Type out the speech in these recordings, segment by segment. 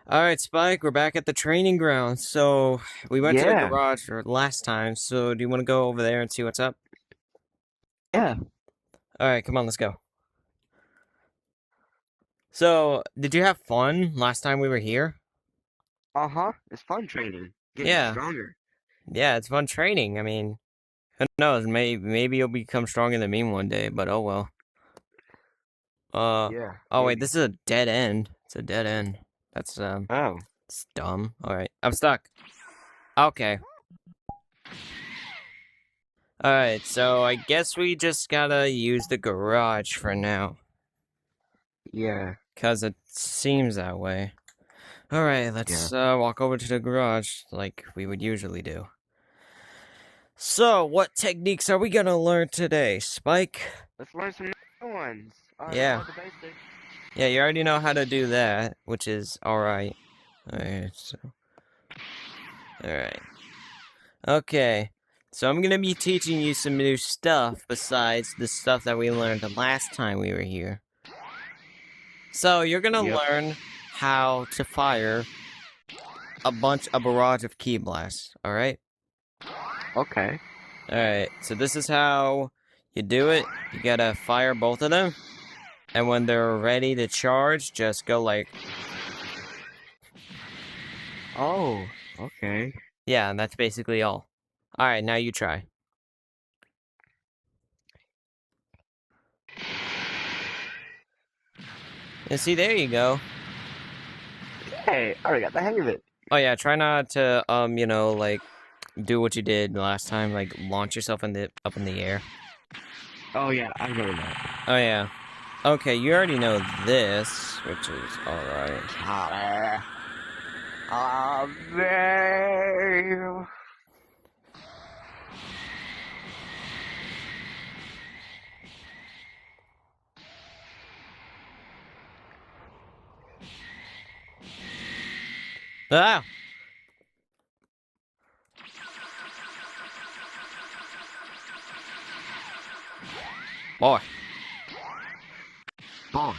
Alright, Spike, we're back at the training ground. So, we went to the Yeah, garage last time, so do you want to go over there and see what's up? yeah. Alright, come on, let's go. So, did you have fun last time we were here? Uh-huh. It's fun training. Getting Yeah, stronger. yeah, it's fun training. I mean, who knows, maybe you'll become stronger than me one day, but oh well. Yeah, Oh wait, maybe. this is a dead end. It's a dead end. That's, Oh, it's dumb. Alright, I'm stuck. Okay. Alright, so I guess we just gotta use the garage for now. yeah, Because it seems that way. Alright, yeah. let's walk over to the garage like we would usually do. So, what techniques are we gonna learn today, Spike? Let's learn some new ones. I already Yeah, know the basics. yeah, you already know how to do that, which is alright. Alright. Okay, so I'm gonna be teaching you some new stuff besides the stuff that we learned the last time we were here. So, you're gonna Yep. learn how to fire a barrage of key blasts, alright? Okay. Alright, so this is how you do it. You gotta fire both of them, and when they're ready to charge, just go like, Oh, okay. yeah, and that's basically all. Alright, now you try. And see, there you go. Hey, I already got the hang of it. Oh yeah, try not to, like, do what you did last time, like, launch yourself up in the air. Oh yeah, I remember that. Oh yeah. Okay, you already know this, which is alright. Ah, man. Ah! Boy. Boy.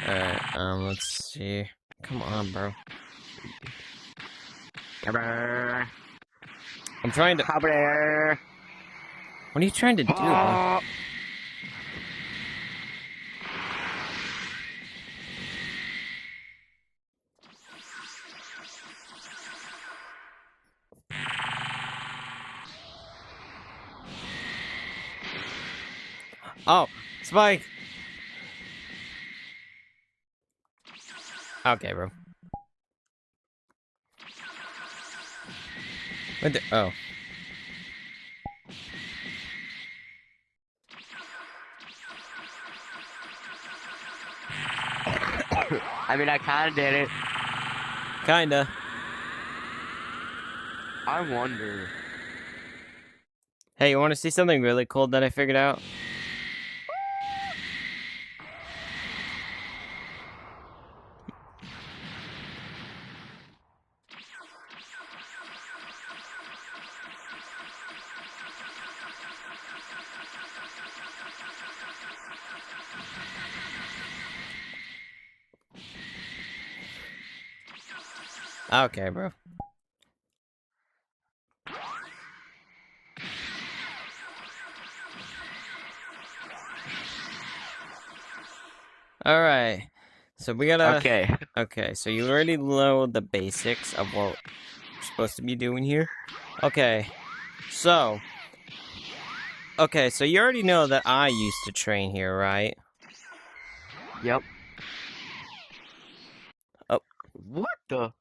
Alright, let's see. Come on, bro. Come here. I'm trying to. Come here. What are you trying to do, bro? Oh. Oh, Spike! Okay, bro. Oh. I mean, I kind of did it. Kinda. I wonder. Hey, you want to see something really cool that I figured out? Okay, bro. Alright. So we gotta. Okay. Okay, so you already know the basics of what we're supposed to be doing here. Okay. So. Okay, so you already know that I used to train here, right? Yep. Oh. What the?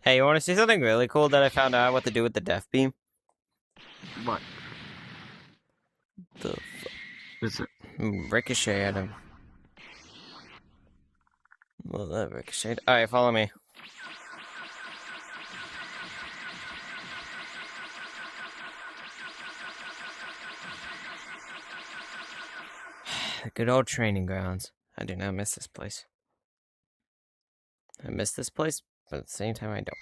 Hey, you want to see something really cool that I found out what to do with the death beam? What? The Is it? ricochet at him. Well, that ricocheted. Alright, follow me. The good old training grounds. I do not miss this place. I miss this place, but at the same time, I don't.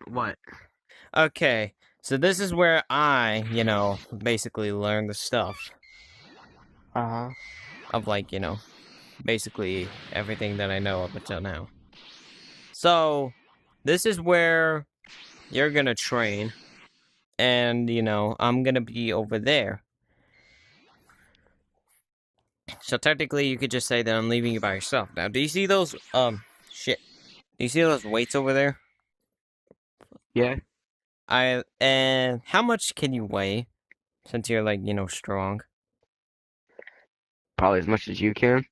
What? Okay, so this is where I, basically learn the stuff Uh-huh. of, like, basically everything that I know up until now. So, this is where you're gonna train, and, I'm gonna be over there. So technically, you could just say that I'm leaving you by yourself. Now, do you see those, shit. Do you see those weights over there? Yeah. And how much can you weigh, since you're, like, strong? Probably as much as you can.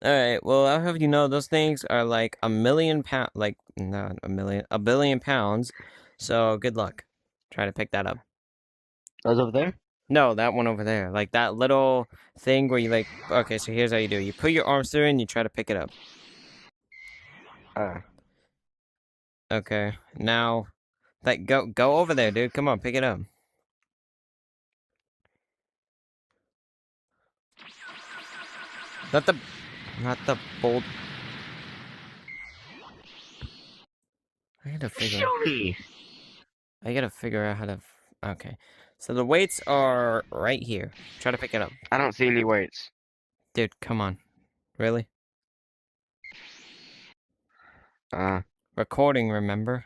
Alright, well, I'll have you know, those things are like a million pound, like, not a million, a billion pounds. So, good luck. Try to pick that up. Those over there? No, that one over there. Like, that little thing where you, like, okay, so here's how you do it. You put your arms through and you try to pick it up. Uh, Okay, now, like, go over there, dude. Come on, pick it up. Not the bold. I gotta figure. show me. I gotta figure out how to. Okay, so the weights are right here. Try to pick it up, I don't see any weights. dude. Come on, really? Uh, Recording, remember?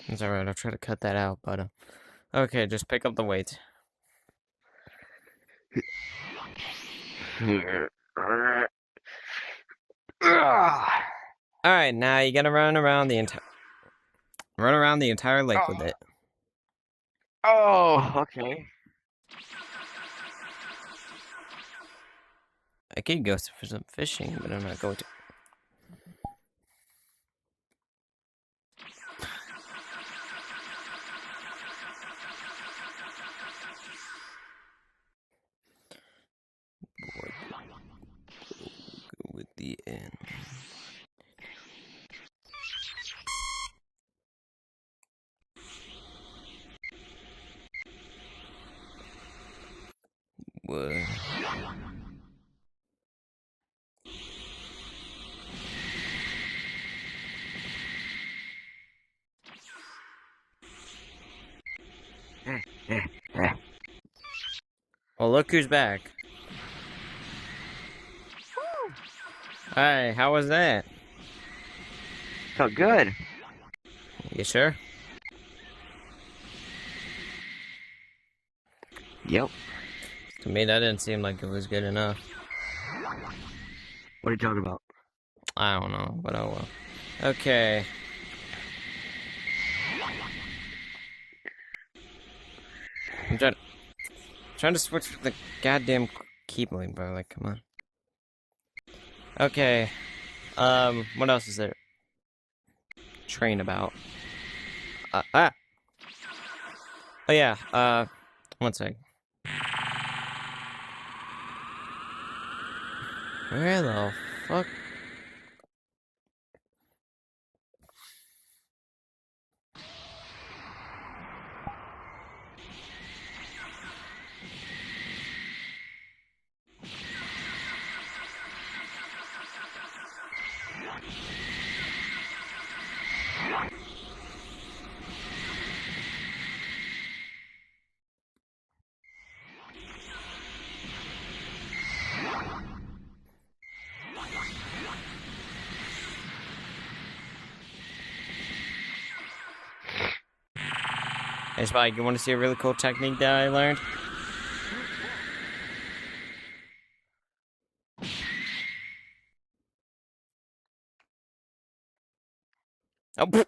It's alright. I'll try to cut that out, but okay, just pick up the weights. All right, now you gotta run around the entire lake with it. Oh, okay. I could go for some fishing, but I'm not going to. Go with the end. What? Well, look who's back. Hi, how was that? Felt good. You sure? Yep. To me, that didn't seem like it was good enough. What are you talking about? I don't know, but oh well. Okay. I'm trying to switch the goddamn keyblade, bro. Like, come on. Okay. What else is there? Train about. Oh yeah, one sec. Where the fuck? Hey, Spike, you want to see a really cool technique that I learned? Oh, pfft.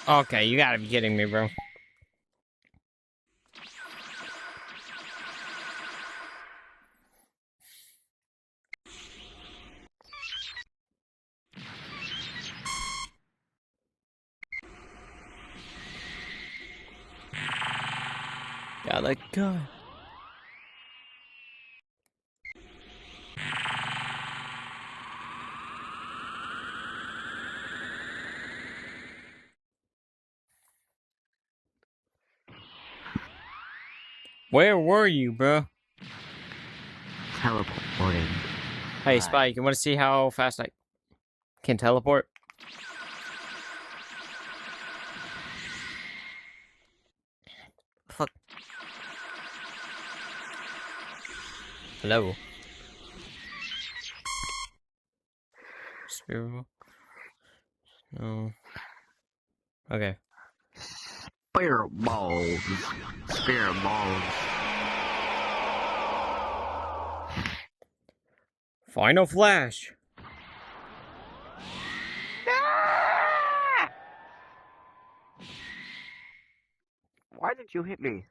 Okay, you gotta be kidding me, bro. Gotta go. Where were you, bro? Teleporting. Hey, Spike, you want to see how fast I can teleport? Fuck. Hello. Spirit. No. Okay. Spirit balls. Spirit balls. Final Flash. Ah! Why did you hit me?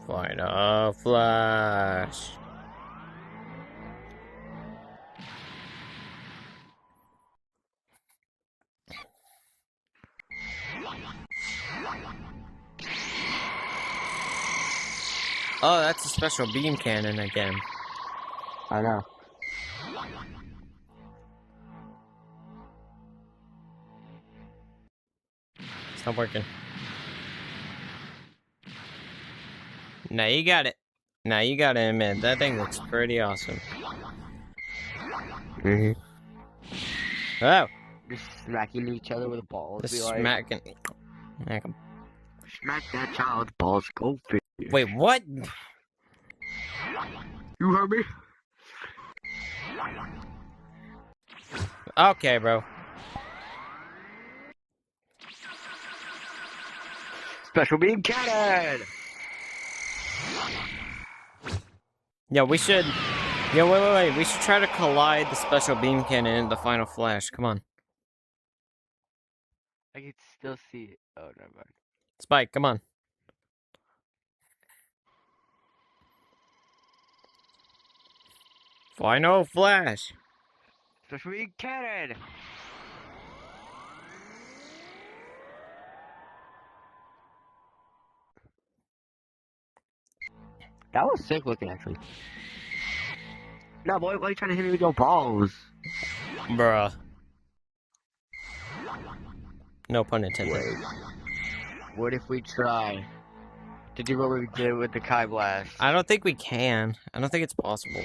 Final Flash. Oh, that's a special beam cannon again. I know. It's not working. Now you got it. Now you got to admit, that thing looks pretty awesome. Mm-hmm. Oh, Just smacking each other with balls. the Be like, smacking. Smack 'em. smack that child with balls. Go fish. Wait, what? You heard me? Okay, bro. Special beam cannon. Yeah, we should. Yeah, wait. We should try to collide the special beam cannon and the Final Flash. Come on. I can still see it. Oh, never mind. Spike, come on. Final Flash. Special beam cannon. That was sick looking, actually. No, boy, why are you trying to hit me with your balls? Bruh. No pun intended. Wait. What if we try to do what we did with the Kai Blast? I don't think we can. I don't think it's possible.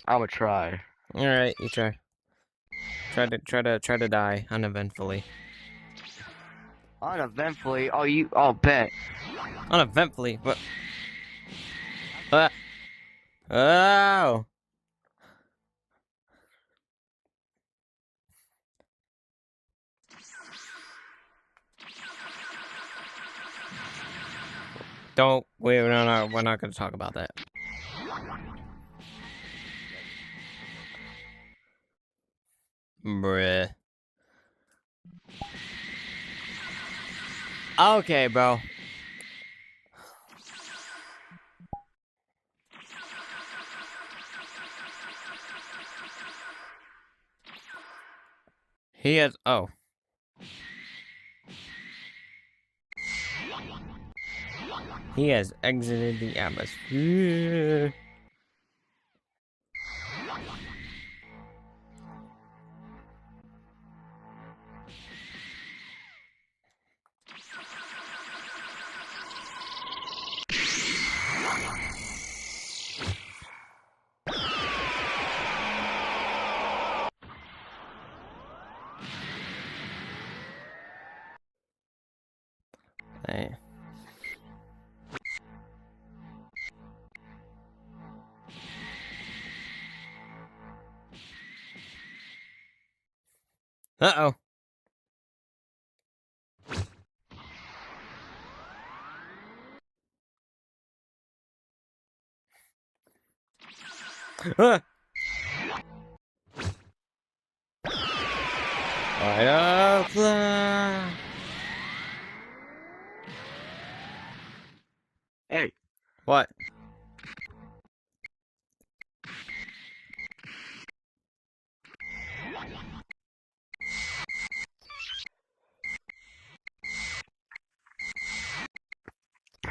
I'ma try. Alright, you try. Try to die uneventfully. Uneventfully. Oh, bet. Uneventfully, but. Oh! Don't. We're not gonna talk about that. Bruh. Okay, bro. He has. Oh. He has exited the atmosphere. Hey. Uh-oh. Ah! Right up there. Hey, What?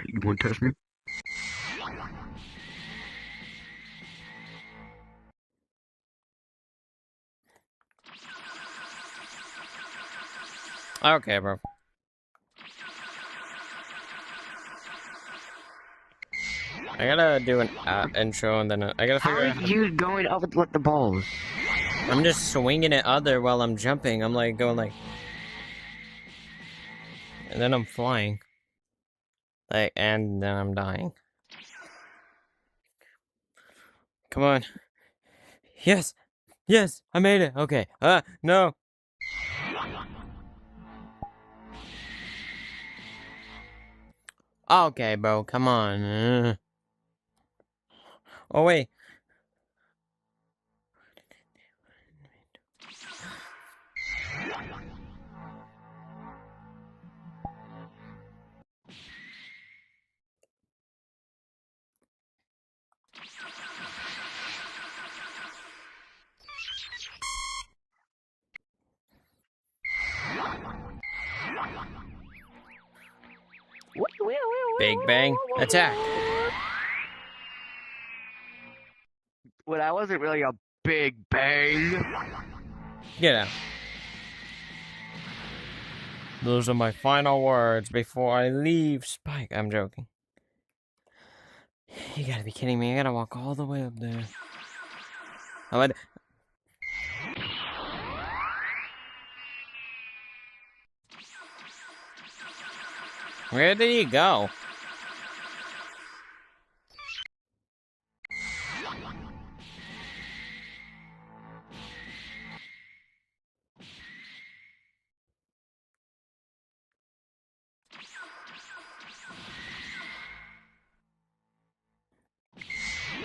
you want to touch me? Okay, bro. I gotta do an intro and then I gotta How figure are out how to... you going up with the balls? I'm just swinging it other while I'm jumping. I'm like going like... And then I'm flying. Like, and then I'm dying. Come on. Yes! Yes! I made it! Okay. No! Okay, bro. Come on. Oh, wait. Big Bang. Attack. Well, that wasn't really a big bang. Get out. Those are my final words before I leave Spike. I'm joking. You gotta be kidding me. I gotta walk all the way up there. Where did he go?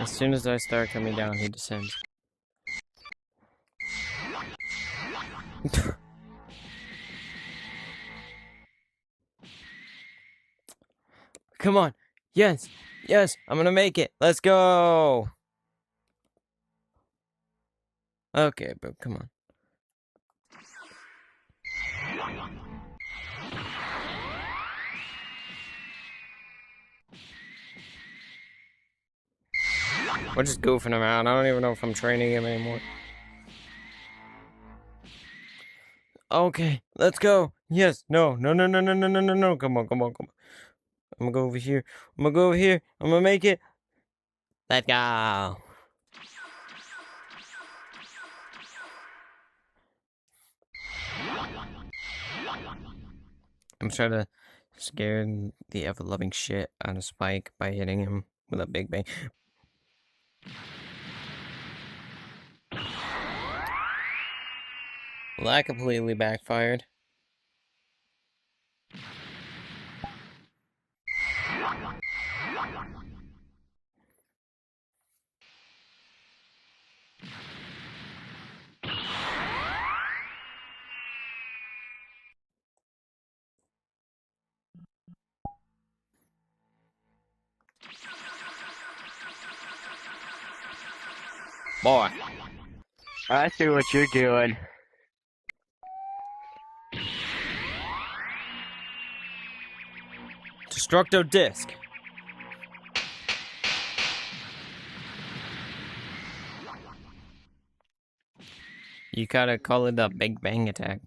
As soon as I start coming down, he descends. Come on. Yes. Yes. I'm gonna make it. Let's go. Okay, bro. Come on. We're just goofing around. I don't even know if I'm training him anymore. Okay. Let's go. Yes. No. No. No. No. No. No. No. No. No. Come on. Come on. Come on. I'm gonna go over here. I'm gonna go over here. I'm gonna make it. Let's go. I'm trying to scare the ever-loving shit out of Spike by hitting him with a big bang. Well, that completely backfired. Boy. I see what you're doing. Destructo Disc. You gotta call it a Big Bang attack.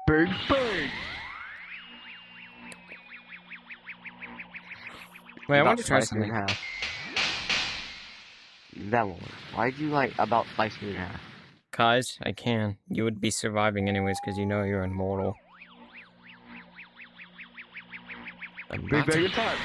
Big bang. Wait, I About want to try slice me in something. half. That one. Why'd you like about slice me in half? Cause I can. You would be surviving anyways because you know you're immortal. I'm Big not bang attack.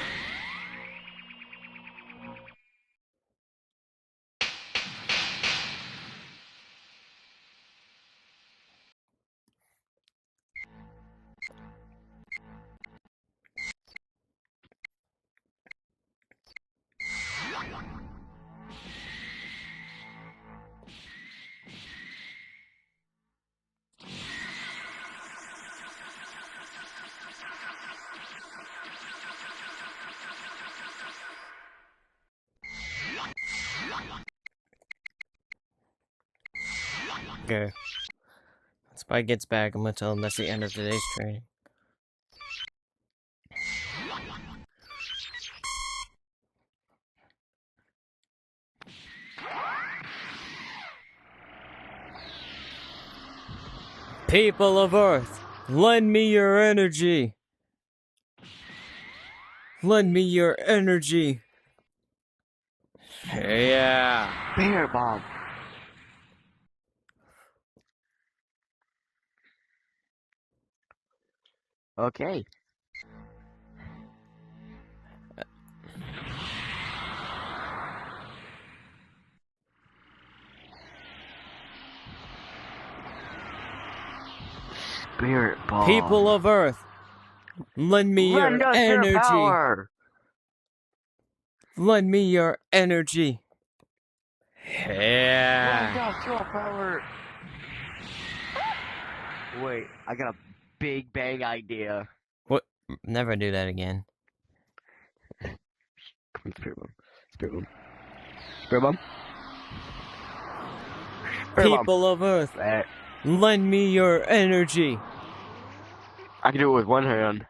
Okay. When Spike gets back, I'm gonna tell him that's the end of today's training. People of Earth, lend me your energy. Lend me your energy. Yeah. Bear bomb. Okay. Spirit bomb. People of Earth, lend me Lend your us energy. your power. Lend me your energy. Lend Yeah. us your power. Wait, I got a big bang idea. What? Never do that again. Come on, spirit bomb. Spirit bomb. Spirit bomb. Spirit bomb. People of Earth, Eh, lend me your energy. I can do it with one hand.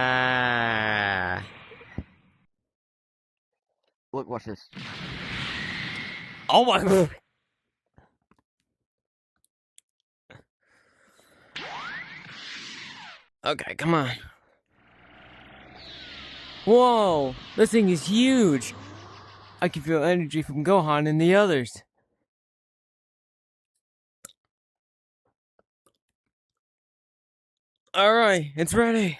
Yeah. Look, watch this. Oh my. Okay, come on. Whoa, this thing is huge. I can feel energy from Gohan and the others. Alright, it's ready.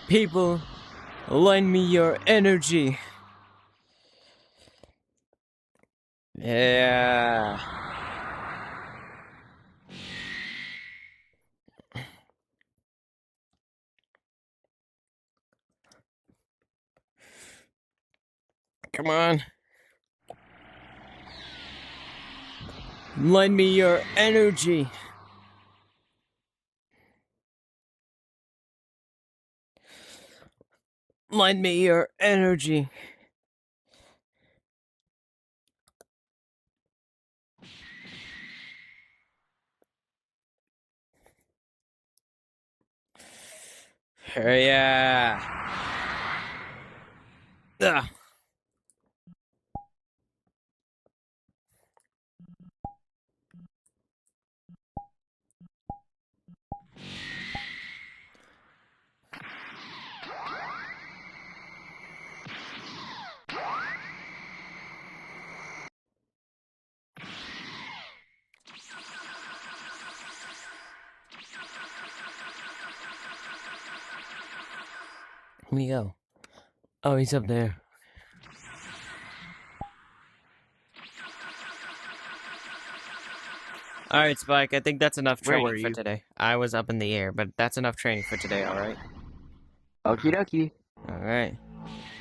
People, lend me your energy. Yeah. Come on. Lend me your energy. Lend me your energy. Yeah. Ugh. Where'd he go? Oh, he's up there. Alright, Spike, I think that's enough Where were training for you? today. I was up in the air, but that's enough training for today, alright? Okie dokie. Alright.